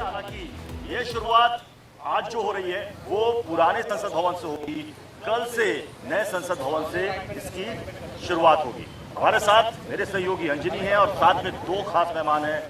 हालांकि ये शुरुआत आज जो हो रही है वो पुराने संसद भवन से होगी, कल से नए संसद भवन से इसकी शुरुआत होगी। हमारे साथ मेरे सहयोगी अंजनी हैं और साथ में दो खास मेहमान हैं,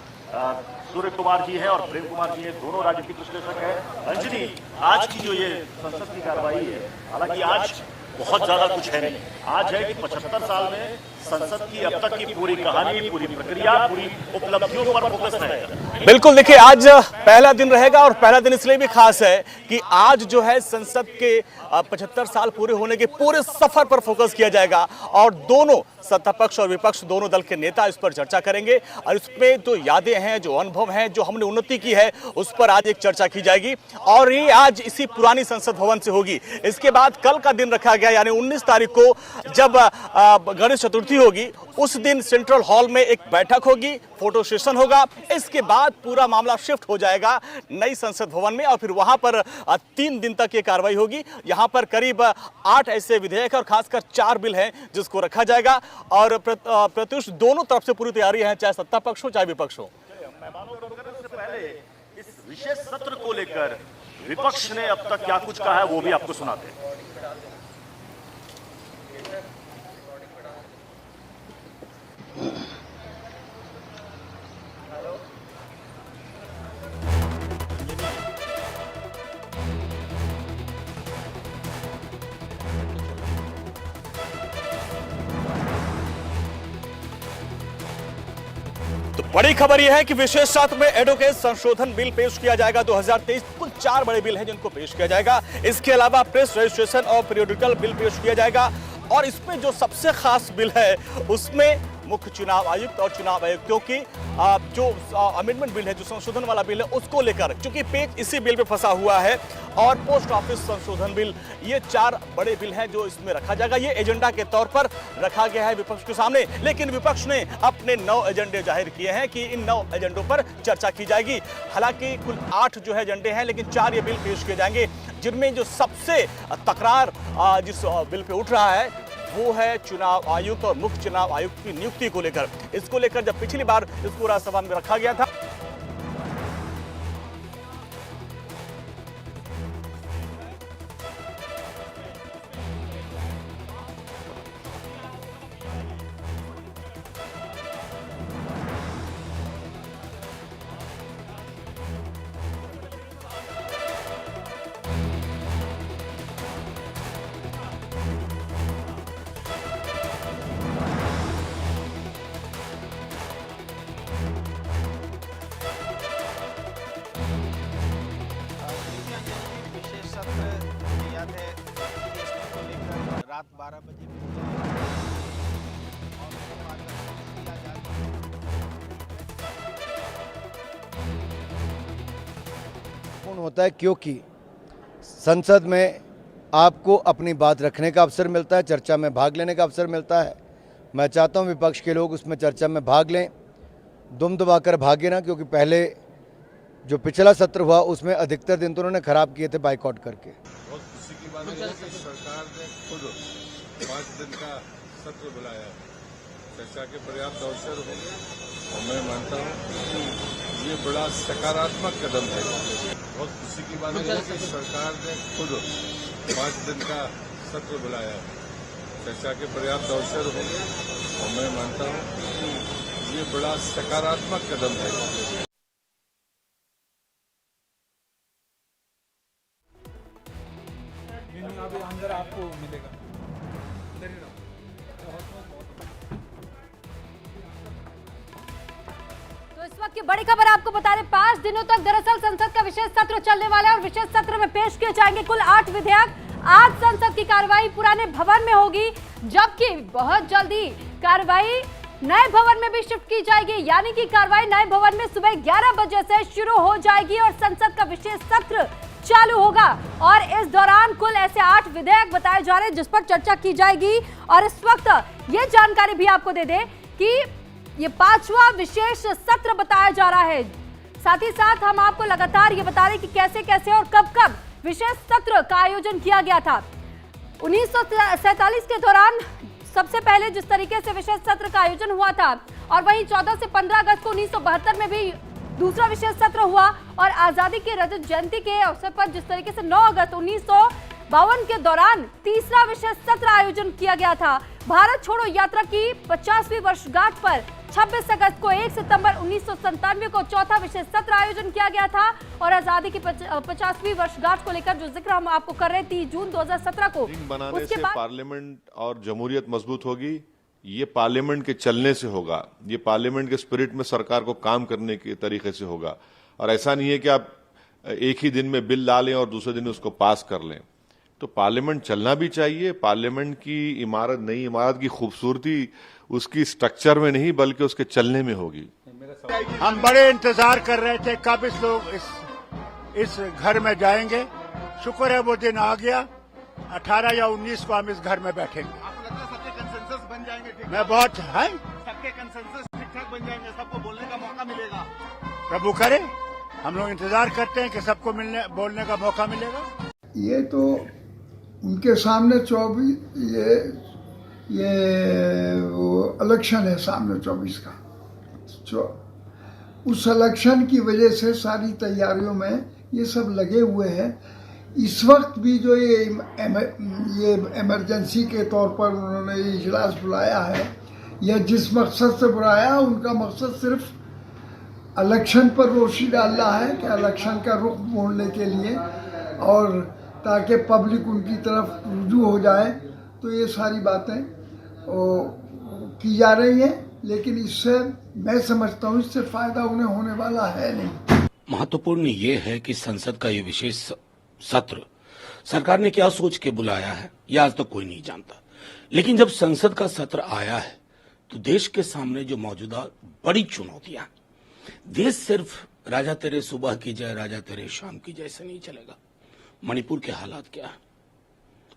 सूर्य कुमार जी हैं और प्रेम कुमार जी हैं, दोनों राजनीतिक विश्लेषक हैं। अंजनी, आज की जो ये संसद की कार्रवाई है, हालांकि आज बहुत ज्यादा कुछ है नहीं, आज है कि 75 साल में संसद की अब तक की पूरी कहानी, पूरी प्रक्रिया, पूरी उपलब्धियों पर फोकस रहेगा। बिल्कुल, देखिए आज पहला दिन रहेगा और पहला दिन इसलिए भी खास है कि आज जो है संसद के 75 साल पूरे होने के पूरे सफर पर फोकस किया जाएगा और दोनों सत्ता पक्ष और विपक्ष दोनों दल के नेता इस पर चर्चा करेंगे और इसमें जो यादें हैं, जो अनुभव हैं, जो हमने उन्नति की है, उस पर आज एक चर्चा की जाएगी और ये आज इसी पुरानी संसद भवन से होगी। इसके बाद कल का दिन रखा गया, यानी 19 तारीख को जब गणेश चतुर्थी होगी, उस दिन सेंट्रल हॉल में एक बैठक होगी, फोटो सेशन होगा। इसके बाद पूरा मामला शिफ्ट हो जाएगा नई संसद भवन में और फिर वहां पर 3 दिन तक ये कार्रवाई होगी। यहां पर करीब 8 ऐसे विधेयक और खासकर 4 बिल हैं जिसको रखा जाएगा और प्रत्युष दोनों तरफ से पूरी तैयारी है, चाहे सत्ता पक्ष हो चाहे विपक्ष हो। से पहले इस विशेष सत्र को लेकर विपक्ष ने अब तक क्या कुछ कहा है वो भी आपको सुनाते हैं। तो बड़ी खबर यह है कि विशेष सत्र में एडवोकेट संशोधन बिल पेश किया जाएगा 2023। कुल 4 बड़े बिल हैं जिनको पेश किया जाएगा। इसके अलावा प्रेस रजिस्ट्रेशन और पीरियोडिकल बिल पेश किया जाएगा और इसमें जो सबसे खास बिल है उसमें मुख्य चुनाव आयुक्त और चुनाव आयुक्तों की जो अमेंडमेंट बिल है, जो संशोधन वाला बिल है, उसको लेकर चूंकि पेच इसी बिल पे फंसा हुआ है और पोस्ट ऑफिस संशोधन बिल, ये 4 बड़े बिल हैं जो इसमें रखा जाएगा। ये एजेंडा के तौर पर रखा गया है विपक्ष के सामने, लेकिन विपक्ष ने अपने 9 एजेंडे जाहिर किए हैं कि इन 9 एजेंडों पर चर्चा की जाएगी। हालांकि कुल 8 जो है एजेंडे हैं, लेकिन 4 ये बिल पेश किए जाएंगे जिनमें जो सबसे तकरार जिस बिल पे उठ रहा है वो है चुनाव आयुक्त और मुख्य चुनाव आयुक्त की नियुक्ति को लेकर। इसको लेकर जब पिछली बार इसको राज्यसभा में रखा गया था, रात 12 बजे पूर्ण होता है क्योंकि संसद में आपको अपनी बात रखने का अवसर मिलता है, चर्चा में भाग लेने का अवसर मिलता है। मैं चाहता हूं विपक्ष के लोग उसमें चर्चा में भाग लें, दुम दबाकर भागे ना, क्योंकि पहले जो पिछला सत्र हुआ उसमें अधिकतर दिन तो उन्होंने खराब किए थे बाइकआउट करके। बहुत खुशी की बात है कि सरकार ने खुद 5 दिन का सत्र बुलाया है, चर्चा के पर्याप्त अवसर होंगे और मैं मानता हूं कि ये बड़ा सकारात्मक कदम है। बहुत खुशी की बात है कि सरकार ने खुद 5 दिन का सत्र बुलाया है, चर्चा के पर्याप्त अवसर होंगे और मैं मानता हूं कि ये बड़ा सकारात्मक कदम है। अभी अंदर आपको मिलेगा। तो इस वक्त की बड़ी खबर आपको बता दें, 5 दिनों तक दरअसल संसद का विशेष सत्र चलने वाला है और विशेष सत्र में पेश किए जाएंगे कुल 8 विधेयक। आज संसद की कार्रवाई पुराने भवन में होगी, जबकि बहुत जल्दी कार्रवाई नए भवन में भी शिफ्ट की जाएगी, यानी कि कार्रवाई नए भवन में सुबह 11 बजे से शुरू हो जाएगी और संसद का विशेष सत्र चालू होगा। और इस दौरान कुल ऐसे 8 विधेयक बताए जा रहे हैं जिस पर चर्चा की जाएगी। और इस वक्त ये जानकारी भी आपको दे दें कि ये 5वां विशेष सत्र बताया जा रहा है। साथ ही साथ हम आपको लगातार ये बता रहे हैं कि कैसे कैसे और कब कब विशेष सत्र का आयोजन किया गया था। 1947 के दौरान सबसे पहले जिस तरीके से विशेष सत्र का आयोजन हुआ था और वहीं 14 से 15 अगस्त को 1972 में भी दूसरा विशेष सत्र हुआ और आजादी की रजत जयंती के अवसर पर जिस तरीके से 9 अगस्त 1952 के दौरान तीसरा विशेष सत्र आयोजन किया गया था। भारत छोड़ो यात्रा की 50वीं वर्षगांठ पर 26 अगस्त को 1 सितंबर 1997 को चौथा विशेष सत्र आयोजन किया गया था और आजादी की 50वीं वर्षगांठ को लेकर जो जिक्र हम आपको कर रहे हैं 30 जून 2017 को, बनाने उसके से बाद पार्लियामेंट और जमहूरियत मजबूत होगी। ये पार्लियामेंट के चलने से होगा, ये पार्लियामेंट के स्पिरिट में सरकार को काम करने के तरीके से होगा। और ऐसा नहीं है कि आप एक ही दिन में बिल ला लें और दूसरे दिन उसको पास कर लें। तो पार्लियामेंट चलना भी चाहिए। पार्लियामेंट की इमारत, नई इमारत की खूबसूरती उसकी स्ट्रक्चर में नहीं बल्कि उसके चलने में होगी। हम बड़े इंतजार कर रहे थे कब इस लोग इस घर में जाएंगे। शुक्र है वो दिन आ गया। 18 या 19 को हम इस घर में बैठेंगे। सबके कंसेंसस बन जाएंगे। मैं बहुत है, सबके कंसेंसस ठीक ठाक बन जाएंगे, सबको बोलने का मौका मिलेगा। प्रभु करे, हम लोग इंतजार करते हैं कि सबको बोलने का मौका मिलेगा। ये तो उनके सामने 24 ये वो इलेक्शन है सामने 24 का। उस इलेक्शन की वजह से सारी तैयारियों में ये सब लगे हुए हैं। इस वक्त भी जो ये इमरजेंसी के तौर पर उन्होंने इजलास बुलाया है या जिस मकसद से बुलाया, उनका मकसद सिर्फ इलेक्शन पर रोशनी डालना है कि इलेक्शन का रुख मोड़ने के लिए और ताकि पब्लिक उनकी तरफ रुजू हो जाए। तो ये सारी बातें की जा रही हैं, लेकिन इससे मैं समझता हूँ इससे फायदा उन्हें होने वाला है नहीं। महत्वपूर्ण ये है कि संसद का ये विशेष सत्र सरकार ने क्या सोच के बुलाया है यह आज तक कोई नहीं जानता। लेकिन जब संसद का सत्र आया है तो देश के सामने जो मौजूदा बड़ी चुनौतियां, देश सिर्फ राजा तेरे सुबह की जय राजा तेरे शाम की जय से नहीं चलेगा। मणिपुर के हालात क्या है,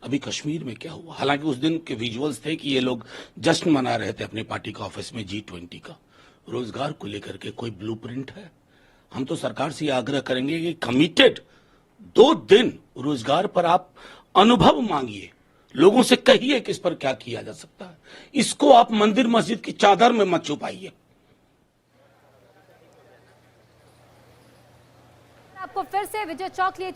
अभी कश्मीर में क्या हुआ। हालांकि उस दिन के विजुअल्स थे कि ये लोग जश्न मना रहे थे अपनी पार्टी का ऑफिस में G20 का। रोजगार को लेकर के कोई ब्लूप्रिंट है? हम तो सरकार से आग्रह करेंगे कि कमिटेड 2 दिन रोजगार पर आप अनुभव मांगिए, लोगों से कहिए कि इस पर क्या किया जा सकता है। इसको आप मंदिर मस्जिद की चादर में मत छुपाइए। आपको फिर से विजय चौक लिए